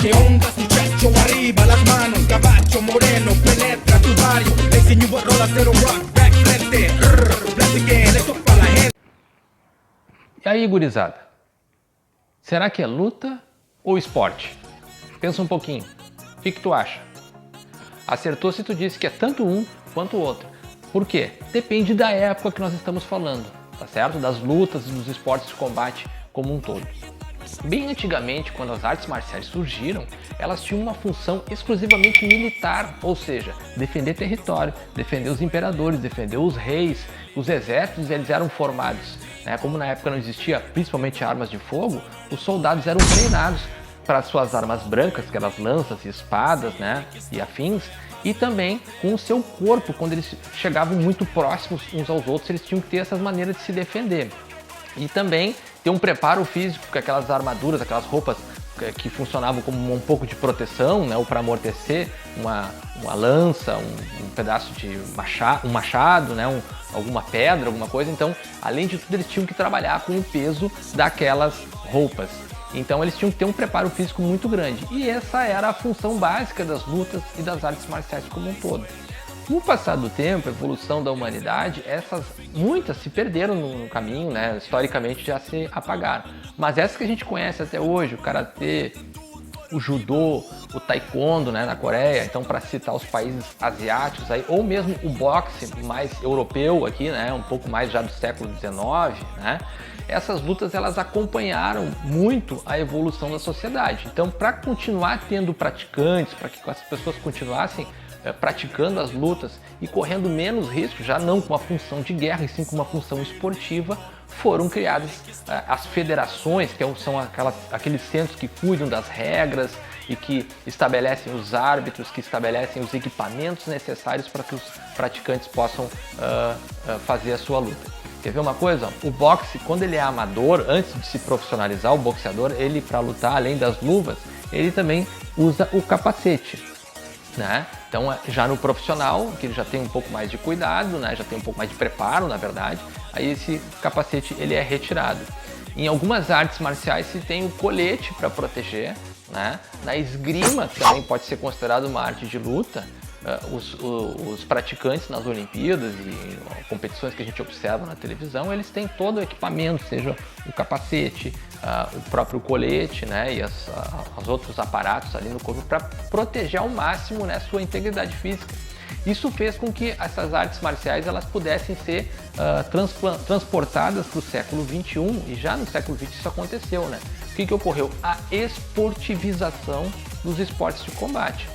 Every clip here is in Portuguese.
Que onda, muchacho, arriba las manos, cabacho moreno, penetra tu barrio, te enseño a rola, cero rock, back, frente, blast again, esto para la gente. E aí, gurizada? Será que é luta ou esporte? Pensa um pouquinho. O que tu acha? Acertou se tu disse que é tanto um quanto o outro. Por quê? Depende da época que nós estamos falando, tá certo? Das lutas e dos esportes de combate como um todo. Bem antigamente, quando as artes marciais surgiram, elas tinham uma função exclusivamente militar, ou seja, defender território, defender os imperadores, defender os reis. Os exércitos eles eram formados, né? Como na época não existia principalmente armas de fogo, os soldados eram treinados para suas armas brancas, aquelas lanças e espadas, né? E afins, e também com o seu corpo, quando eles chegavam muito próximos uns aos outros, eles tinham que ter essas maneiras de se defender. E também ter um preparo físico, com aquelas armaduras, aquelas roupas que funcionavam como um pouco de proteção, né, ou para amortecer uma lança, um pedaço de machado, né, alguma pedra, alguma coisa. Então, além de tudo, eles tinham que trabalhar com o peso daquelas roupas. Então, eles tinham que ter um preparo físico muito grande. E essa era a função básica das lutas e das artes marciais como um todo. Com o passar do tempo, a evolução da humanidade, muitas se perderam no caminho, né? Historicamente já se apagaram. Mas essas que a gente conhece até hoje, o karatê, o judô, o taekwondo, né, na Coreia, então para citar os países asiáticos aí, ou mesmo o boxe mais europeu aqui, né, um pouco mais já do século XIX, né? Essas lutas elas acompanharam muito a evolução da sociedade. Então, para continuar tendo praticantes, para que as pessoas continuassem praticando as lutas e correndo menos risco, já não com uma função de guerra, e sim com uma função esportiva, foram criadas as federações, que são aqueles centros que cuidam das regras e que estabelecem os árbitros, que estabelecem os equipamentos necessários para que os praticantes possam fazer a sua luta. Quer ver uma coisa? O boxe, quando ele é amador, antes de se profissionalizar, o boxeador, ele para lutar, além das luvas, ele também usa o capacete, né? Então, já no profissional, que ele já tem um pouco mais de cuidado, né? Já tem um pouco mais de preparo, na verdade, aí esse capacete ele é retirado. Em algumas artes marciais se tem o colete para proteger, né? Na esgrima, que também pode ser considerado uma arte de luta, os praticantes nas Olimpíadas e competições que a gente observa na televisão, eles têm todo o equipamento, seja o capacete, o próprio colete, né, e os outros aparatos ali no corpo para proteger ao máximo, né, sua integridade física. Isso fez com que essas artes marciais elas pudessem ser transportadas para o século XXI, e já no século XX isso aconteceu, né? O que ocorreu? A esportivização dos esportes de combate.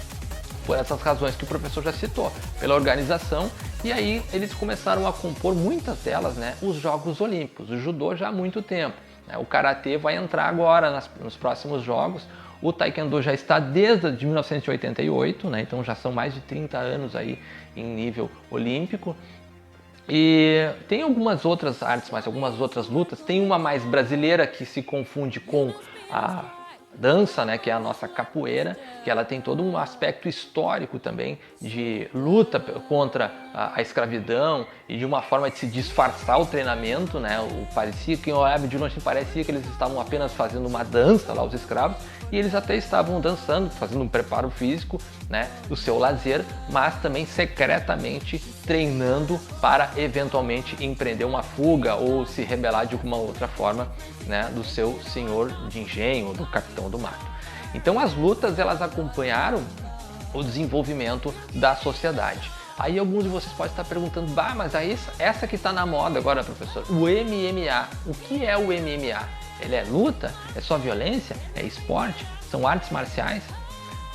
Por essas razões que o professor já citou, pela organização, e aí eles começaram a compor, muitas delas, né, os Jogos Olímpicos. O judô já há muito tempo, né? O karatê vai entrar agora nos próximos jogos. O taekwondo já está desde 1988, né? Então já são mais de 30 anos aí em nível olímpico. E tem algumas outras artes, mas algumas outras lutas. Tem uma mais brasileira que se confunde com a dança, né, que é a nossa capoeira, que ela tem todo um aspecto histórico também de luta contra a escravidão e de uma forma de se disfarçar o treinamento, né? Parecia que olhava de longe, parecia que eles estavam apenas fazendo uma dança lá, os escravos, e eles até estavam dançando, fazendo um preparo físico, né, do seu lazer, mas também secretamente treinando para eventualmente empreender uma fuga ou se rebelar de alguma outra forma, né, do seu senhor de engenho, do capitão do mato. Então as lutas elas acompanharam o desenvolvimento da sociedade. Aí alguns de vocês podem estar perguntando, mas aí essa que está na moda agora, professor, o MMA. O que é o MMA? Ele é luta? É só violência? É esporte? São artes marciais?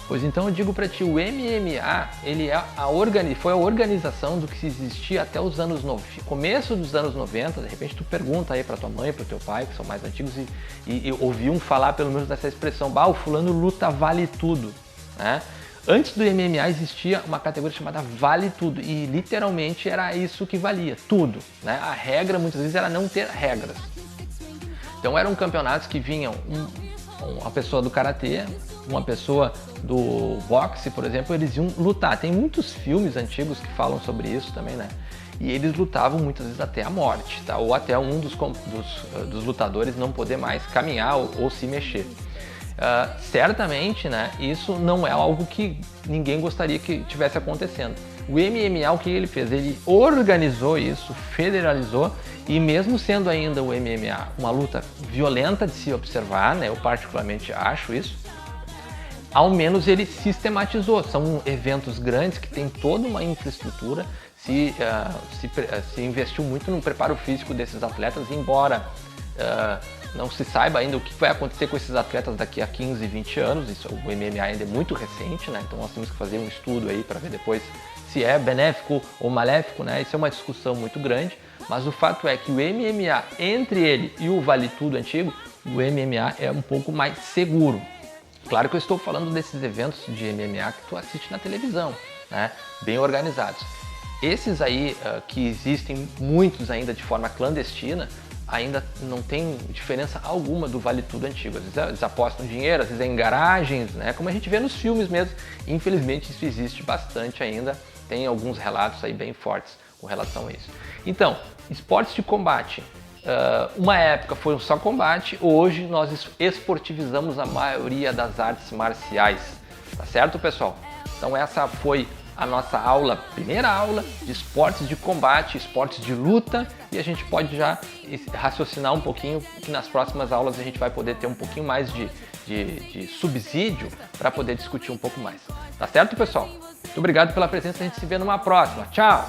Pois então eu digo para ti, o MMA ele foi a organização do que existia até os anos 90, começo dos anos 90, de repente tu pergunta aí para tua mãe, para o teu pai, que são mais antigos, e ouviam falar pelo menos dessa expressão, o fulano luta vale tudo, né? Antes do MMA existia uma categoria chamada Vale Tudo, e literalmente era isso que valia, tudo, né? A regra muitas vezes era não ter regras. Então eram campeonatos que vinham uma pessoa do karatê, uma pessoa do boxe, por exemplo, eles iam lutar. Tem muitos filmes antigos que falam sobre isso também, né? E eles lutavam muitas vezes até a morte, tá? Ou até um dos lutadores não poder mais caminhar ou se mexer. certamente, né, isso não é algo que ninguém gostaria que tivesse acontecendo. O MMA, o que ele fez? Ele organizou isso, federalizou, e mesmo sendo ainda o MMA uma luta violenta de se observar, né, eu particularmente acho isso, ao menos ele sistematizou. São eventos grandes que tem toda uma infraestrutura, se investiu muito no preparo físico desses atletas, embora não se saiba ainda o que vai acontecer com esses atletas daqui a 15, 20 anos, isso, o MMA ainda é muito recente, né? Então nós temos que fazer um estudo aí para ver depois se é benéfico ou maléfico, né? Isso é uma discussão muito grande, mas o fato é que o MMA, entre ele e o Vale Tudo antigo, o MMA é um pouco mais seguro. Claro que eu estou falando desses eventos de MMA que tu assiste na televisão, né? Bem organizados. Esses aí, que existem muitos ainda de forma clandestina, ainda não tem diferença alguma do Vale Tudo antigo. Às vezes eles apostam dinheiro, às vezes é em garagens, né? Como a gente vê nos filmes mesmo. Infelizmente isso existe bastante ainda, tem alguns relatos aí bem fortes com relação a isso. Então, esportes de combate. Uma época foi só combate, hoje nós esportivizamos a maioria das artes marciais. Tá certo, pessoal? Então essa foi a nossa aula, primeira aula de esportes de combate, esportes de luta, e a gente pode já raciocinar um pouquinho que nas próximas aulas a gente vai poder ter um pouquinho mais de subsídio para poder discutir um pouco mais. Tá certo, pessoal? Muito obrigado pela presença, a gente se vê numa próxima. Tchau!